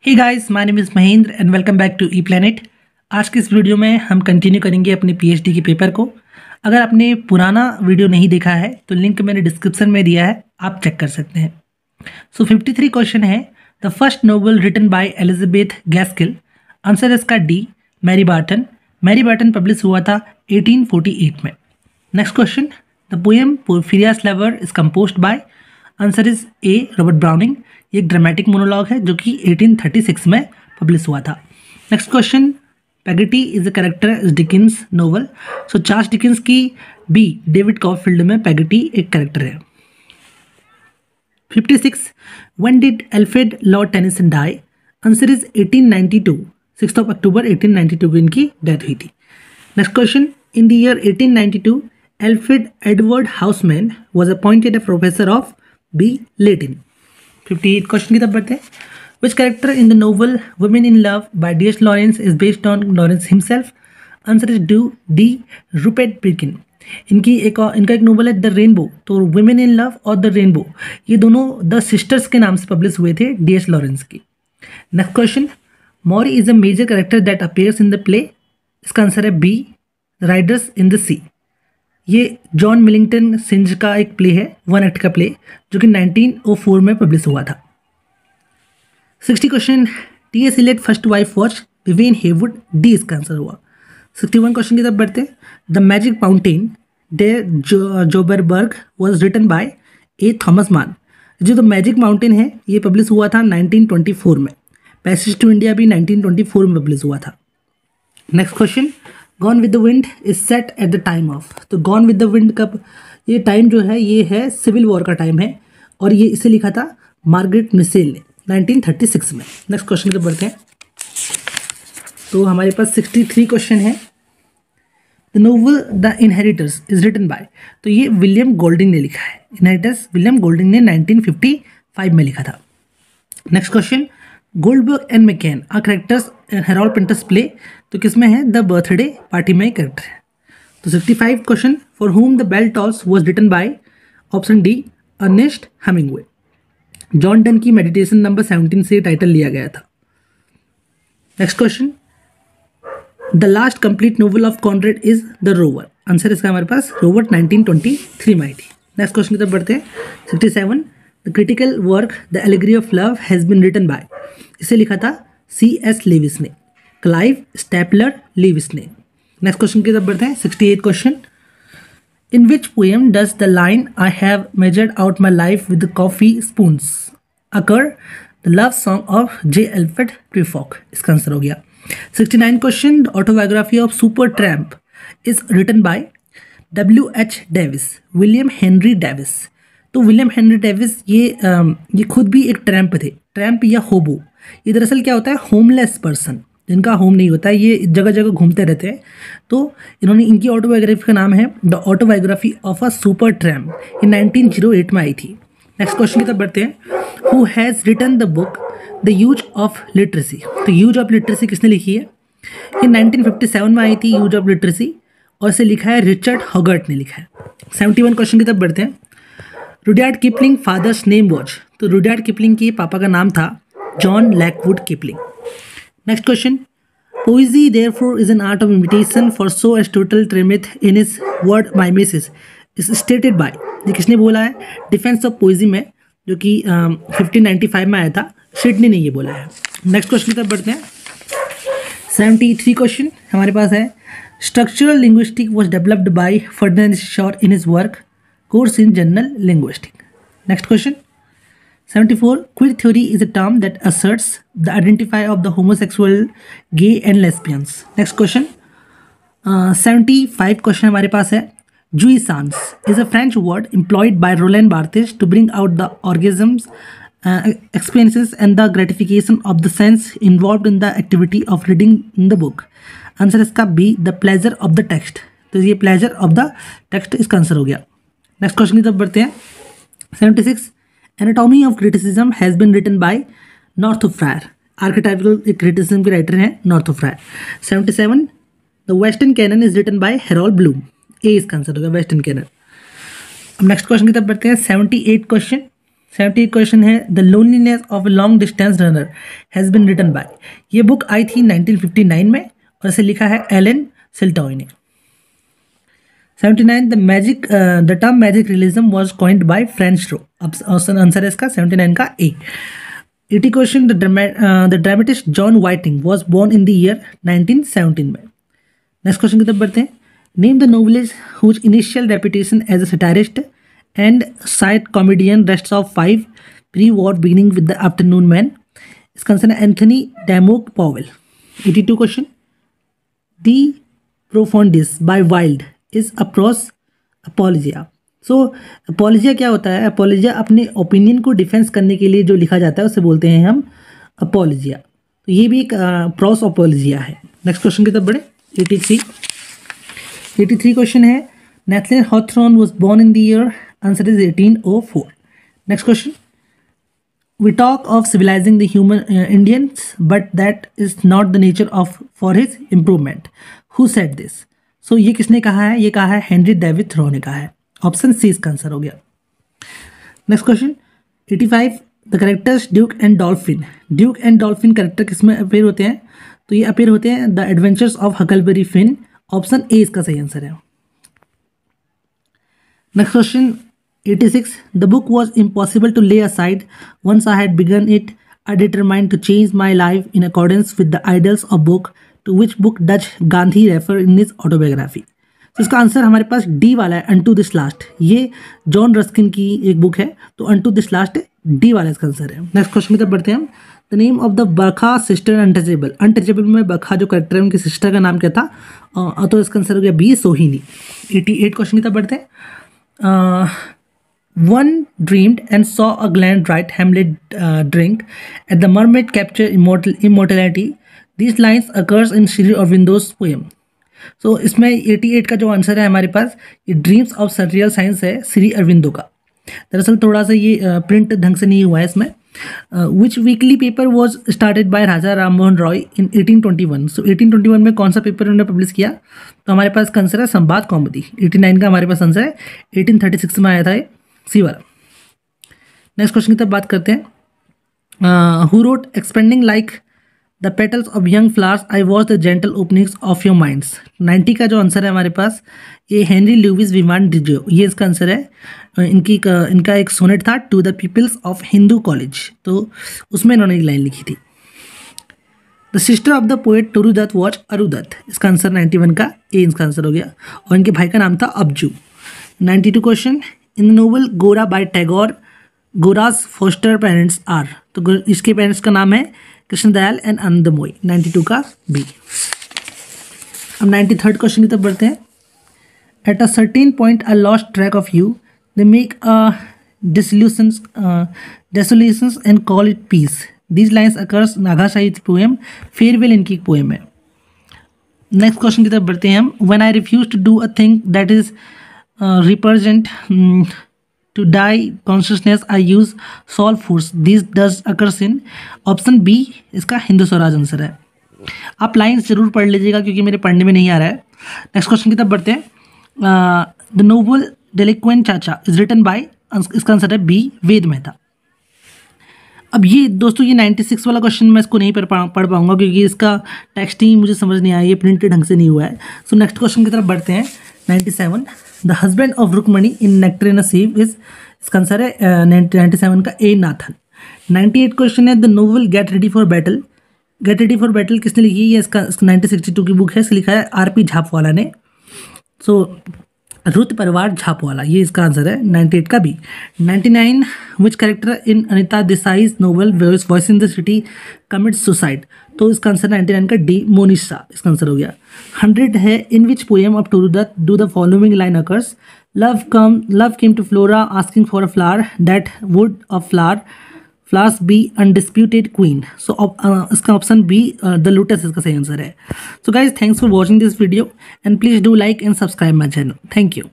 Hey guys, my name is Mahendra and welcome back to E planet. आज की इस video में हम कंटिन्यू करेंगे अपने पीएचडी के पेपर को। अगर आपने पुराना वीडियो नहीं देखा है तो लिंक मैंने डिस्क्रिप्शन में दिया है, आप चेक कर सकते हैं। सो 53 क्वेश्चन है। The first novel written by Elizabeth Gaskell. Answer इसका D, Mary Barton. Mary Barton publish हुआ था 1848 में। Next question, the poem Porphyria's lover is composed by. Answer is A, Robert Browning. ये एक ड्रामेटिक मोनोलॉग है जो कि 1836 में पब्लिश हुआ था। Next question, Peggotty is a character is Dickens novel. So Charles Dickens की बी, डेविड कॉपरफील्ड में पैगेटी एक कैरेक्टर है। 56, when did Alfred Lord Tennyson die. Answer is 1892। 6 अक्टूबर 1892 को इनकी डेथ हुई थी। Next question, in the year 1892 Alfred Edward Housman was appointed a professor of B, Latin. 58 question की तरफ बढ़ते हैं। Which character in the novel women in love by D H Lawrence is based on Lawrence himself. Answer is D, Rupert Birkin. इनका एक novel है the rainbow. तो women in love और the rainbow ये दोनों द सिस्टर्स के नाम से पब्लिश हुए थे डी एच लॉरेंस की। Next question, Maurya is a major character that appears in the play. इसका आंसर है B, riders in the sea. ये जॉन मिलिंगटन सिंज का एक प्ले है, वन एक्ट का प्ले, जो कि 1904 में पब्लिश हुआ था। 60 question, T S Eliot first wife was Vivienne Haywood. D इसका आंसर हुआ। 61 क्वेश्चन की तरफ बढ़ते हैं। The magic mountain der Zauberberg was written by A, Thomas Mann. जो द मैजिक माउंटेन है ये पब्लिश हुआ था 1924 में। पैसेज टू इंडिया भी 1924 में पब्लिश हुआ था। Next question, gone with the wind is set at the time of. तो गॉन विद द विंड कब, ये टाइम जो है ये है सिविल वॉर का टाइम है और ये इसे लिखा था मार्गरेट मिसेल ने 1936 में। नेक्स्ट क्वेश्चन की तरफ बढ़ते हैं। तो हमारे पास 63 क्वेश्चन है। The novel the inheritors is written by. तो ये विलियम गोल्डिंग ने लिखा है। इनहेरिटर्स विलियम गोल्डिंग ने 1955 में लिखा था। Next question, Goldberg and McCann are characters in Harold Pinter's play. तो किसमें है, द बर्थडे पार्टी में कैरेक्टर है। तो 65 question, for whom the bell tolls was written by. Option D, Ernest Hemingway. John Donne की मेडिटेशन नंबर 17 से title लिया गया था। Next question, the last complete novel of Conrad is the rover. Answer इसका हमारे पास rover 1923 में आई थी। Next question की तरफ बढ़ते हैं। 67, the critical work the allegory of love has been written by. इसे लिखा था C.S. लेविस ने, क्लाइव स्टेपलर लेविस ने। नेक्स्ट क्वेश्चन की तरफ बढ़ते हैं। 68 question, in which poem does the line I have measured out my life with coffee spoons occur. The love song of J Alfred Prufrock. इसका answer हो गया। 69 question, the autobiography of super tramp is written bye W.H. Davis, William Henry Davis. तो William Henry Davis ये खुद भी एक tramp थे। Tramp या होबो, ये दरअसल क्या होता है, होमलेस पर्सन जिनका होम नहीं होता है, ये जगह जगह घूमते रहते हैं। तो इन्होंने, इनकी ऑटोबायोग्राफी का नाम है the autobiography of a super tramp. ये 1908 में आई थी। नेक्स्ट क्वेश्चन की तरफ बढ़ते हैं। Who has written the book the use of literacy. तो यूज ऑफ लिटरेसी किसने लिखी है, ये 1957 में आई थी यूज ऑफ लिटरेसी, और इसे लिखा है रिचर्ड हॉगर्ट ने लिखा है। 71 क्वेश्चन की तरफ बढ़ते हैं। Rudyard Kipling father's name was. तो रुडयार्ड किपलिंग के पापा का नाम था John Lockwood Kipling. Next question, poesy therefore is an art of imitation for so Aristotle termeth in his word mimesis is stated by. ये किसने बोला है, डिफेंस ऑफ पोइजी में, जो कि 1595 में आया था, सिडनी ने ये बोला है। नेक्स्ट क्वेश्चन की तरफ बढ़ते हैं। 73 क्वेश्चन हमारे पास है। Structural linguistic was developed by Ferdinand sure in his work course in general linguistic. Next question 74, queer theory is a term that asserts the identity of the homosexual, gay and lesbians. Next question, 75 question हमारे पास है। jouissance is a French word employed by Roland Barthes to bring out the orgasms, experiences and the gratification of the sense involved in the activity of reading in the book. Answer इसका B, the pleasure of the text। तो ये pleasure of the text इसका answer हो गया। Next question की तरफ बढ़ते हैं। 76, anatomy of criticism has been written by Northrop Frye. Archetypal criticism के राइटर हैं Northrop Frye. 77, the western canon is written by Harold Bloom. A इसका आंसर होगा वेस्टर्न कैनन। अब नेक्स्ट क्वेश्चन की तरफ बढ़ते हैं। 78 क्वेश्चन, 78 क्वेश्चन है the loneliness of a long distance runner has been written by. ये बुक आई थी 1959 में और इसे लिखा है एलन सिल्टॉय ने। 79 the term magic realism was coined by Franz स्ट्रो। अब आंसर है इसका 79 का A. 80 question the dramatist John Whiting was born in the year 1917 में। नेक्स्ट क्वेश्चन की तरफ बढ़ते हैं। Name the novelist whose initial reputation as a satirist and side comedian rest of 5 pre-war beginning with the afternoon man. इसका answer है Anthony Dymoke Powell. 82 question the प्रोफोंडिस bye Wilde is a prose apologia. So apologia क्या होता है? अपोलिजिया अपने opinion को defence करने के लिए जो लिखा जाता है उसे बोलते हैं हम अपोलिजिया। तो ये भी एक प्रॉस अपोलिजिया है। नेक्स्ट क्वेश्चन की तरफ बढ़े। 83 क्वेश्चन है Nathaniel Hawthorne was born in the year. Answer is 1804। Next question we talk of civilizing the human Indians but that is not the nature of for his improvement. Who said this? So ये किसने कहा है? ये कहा है Henry David thorough ने कहा है। ऑप्शन सी इसका आंसर हो गया। Next question 85 the characters Duke and dolphin. Duke and dolphin character किसमें अपीयर होते हैं? तो ये अपीयर होते हैं the adventures of Huckleberry Finn. Option A इसका सही आंसर है। Next question 86 the book was impossible to lay aside once I had begun it. I determined to change my life in accordance with the ideals of book to which book does Gandhi refer in his autobiography. तो इसका answer हमारे पास D वाला है unto this last. ये John Ruskin की एक book है तो अनटू दिस लास्ट डी वाला इसका आंसर है। नेक्स्ट क्वेश्चन की तरफ बढ़ते हैं हम। The name of the Barkha sister untouchable. Untouchable में बरखा जो कैरेक्टर है उनकी सिस्टर का नाम क्या था? तो इसका आंसर हो गया बी सोहिनी। 88 क्वेश्चन की तरफ बढ़ते हैं। One dreamed and saw a Glen Wright Hamlet drink at the mermaid capture immortality. These lines occurs in Sri Aurobindo's poem. So इसमें 88 का जो आंसर है हमारे पास ये ड्रीम्स ऑफ सररियल साइंस है श्री अरविंदो का। दरअसल थोड़ा सा ये प्रिंट ढंग से नहीं हुआ है इसमें। Which weekly paper was started by Raja Ram Mohan Roy in 1821। So 1821 में कौन सा पेपर उन्होंने पब्लिश किया? तो हमारे पास का आंसर है संवाद कौमुदी। 89 का हमारे पास आंसर है। 1836 में आया था सी वाला। नेक्स्ट क्वेश्चन की तरफ बात करते हैं। Who wrote expanding like the petals of young flowers I watch the gentle openings of your minds. 90 का जो आंसर है हमारे पास ये हेनरी लुइस विवान डिजो, ये इसका आंसर है। इनका एक सोनेट था to the peoples of Hindu college, तो उसमें इन्होंने एक लाइन लिखी थी। The sister of the poet Toru Dutt was Aru Dutt. इसका आंसर 91 का ए इसका आंसर हो गया और इनके भाई का नाम था Abju. 92 question in the novel Gora by Tagore Gora's foster parents are. तो इसके पेरेंट्स का नाम है कृष्णदयाल एंड आनंदमोई। 92 का बी। अब 93rd क्वेश्चन की तरफ बढ़ते हैं। At a certain point I lost track of you they make a desolations and call it peace. These lines occur नागा साहित्य पोएम फेयरवेल इनकी एक पोएम है। नेक्स्ट क्वेश्चन की तरफ बढ़ते हैं हम। When I refuse to do a thing that is represent to die consciousness I use soul force. This does occurs in option B इसका हिंदू स्वराज आंसर है। आप लाइन्स जरूर पढ़ लीजिएगा क्योंकि मेरे पढ़ने में नहीं आ रहा है। नेक्स्ट क्वेश्चन की तरफ बढ़ते हैं। द नोवेल डेलिक्वेंट चाचा इज रिटन बाय, इसका आंसर है बी वेद मेहता। अब ये दोस्तों ये 96 वाला क्वेश्चन मैं इसको नहीं पढ़ पाऊंगा क्योंकि इसका टेक्स्ट ही मुझे समझ नहीं आया, ये प्रिंटेड ढंग से नहीं हुआ है। सो नेक्स्ट क्वेश्चन की तरफ बढ़ते हैं। 97 the husband of Rukmani in nectar in a sieve is, इसका आंसर है 97 का ए नाथन। 98 क्वेश्चन है the novel get ready for battle. Get ready for battle किसने लिखी है? ये इसका 1962 की बुक है, इसका लिखा है आर.पी. झापवाला ने। सो रुत परिवार झापवाला, ये इसका आंसर है 98 का B. 99 which character in Anita Desai's novel voices in the city commits suicide. तो इसका आंसर 99 का डी मोनिशा, इसका आंसर हो गया। 100 है in which poem of Toru Dutt do the following line occurs. Love came to Flora asking for a flower that would of flowers be undisputed queen. So इसका option B the lotus इसका सही answer है। So guys thanks for watching this video and please do like and subscribe my channel. Thank you.